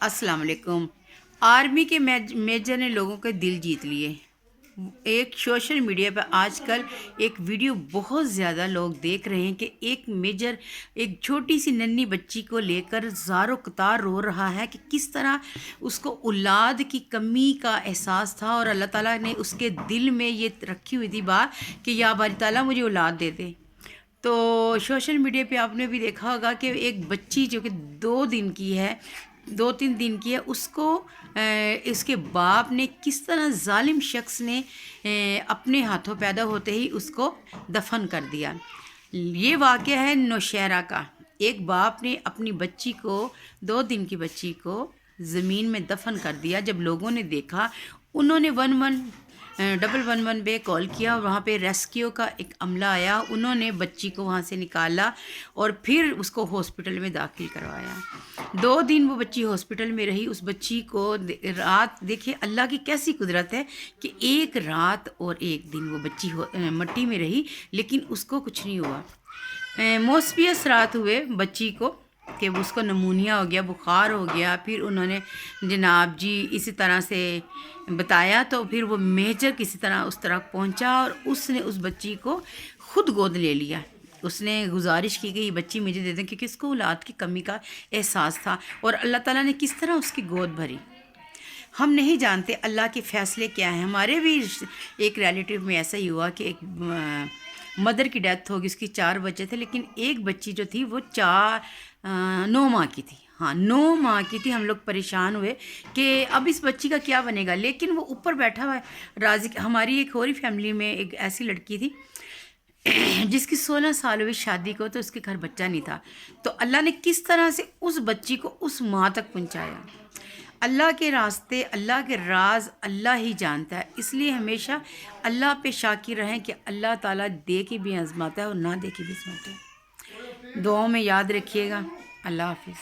السلام علیکم۔ آرمی کے میجر نے لوگوں کے دل جیت لیے۔ ایک سوشل میڈیا پہ آج کل ایک ویڈیو بہت زیادہ لوگ دیکھ رہے ہیں کہ ایک میجر ایک چھوٹی سی ننھی بچی کو لے کر زار و قطار رو رہا ہے کہ کس طرح اس کو اولاد کی کمی کا احساس تھا، اور اللہ تعالیٰ نے اس کے دل میں یہ رکھی ہوئی تھی بات کہ یا باری تعالیٰ مجھے اولاد دے دے۔ تو سوشل میڈیا پہ آپ نے بھی دیکھا ہوگا کہ ایک بچی جو کہ 2-3 دن کی ہے، اس کو اس کے باپ نے کس طرح ظالم شخص نے اپنے ہاتھوں پیدا ہوتے ہی اس کو دفن کر دیا۔ یہ واقعہ ہے نوشہرہ کا۔ ایک باپ نے اپنی بچی کو 2 دن کی بچی کو زمین میں دفن کر دیا۔ جب لوگوں نے دیکھا، انہوں نے 1111 پہ کال کیا، اور وہاں پہ ریسکیو کا ایک عملہ آیا۔ انہوں نے بچی کو وہاں سے نکالا اور پھر اس کو ہاسپٹل میں داخل کروایا۔ 2 دن وہ بچی ہاسپٹل میں رہی۔ اس بچی کو رات، دیکھیے اللہ کی کیسی قدرت ہے کہ ایک رات اور ایک دن وہ بچی مٹی میں رہی، لیکن اس کو کچھ نہیں ہوا۔ موسمی اثرات ہوئے بچی کو کہ اس کو نمونیا ہو گیا، بخار ہو گیا۔ پھر انہوں نے جناب جی اسی طرح سے بتایا، تو پھر وہ میجر کسی طرح اس طرح پہنچا اور اس نے اس بچی کو خود گود لے لیا۔ اس نے گزارش کی کہ یہ بچی مجھے دے دیں، کیونکہ اس کو اولاد کی کمی کا احساس تھا، اور اللہ تعالیٰ نے کس طرح اس کی گود بھری۔ ہم نہیں جانتے اللہ کے فیصلے کیا ہیں۔ ہمارے بھی ایک ریلیٹیو میں ایسا ہی ہوا کہ ایک مدر کی ڈیتھ ہوگی، اس کی 4 بچے تھے، لیکن ایک بچی جو تھی وہ 9 ماہ کی تھی۔ 9 ماہ کی تھی۔ ہم لوگ پریشان ہوئے کہ اب اس بچی کا کیا بنے گا، لیکن وہ اوپر بیٹھا ہوا ہے رازق۔ ہماری ایک اور فیملی میں ایک ایسی لڑکی تھی جس کی 16 سال ہوئی شادی کو، تو اس کے گھر بچہ نہیں تھا، تو اللہ نے کس طرح سے اس بچی کو اس ماں تک پہنچایا۔ اللہ کے راستے، اللہ کے راز اللہ ہی جانتا ہے، اس لیے ہمیشہ اللہ پہ شاکر رہیں کہ اللہ تعالیٰ دے کے بھی آزماتا ہے اور نہ دے کے بھی آزماتا ہے۔ دعاؤں میں یاد رکھیے گا۔ اللہ حافظ۔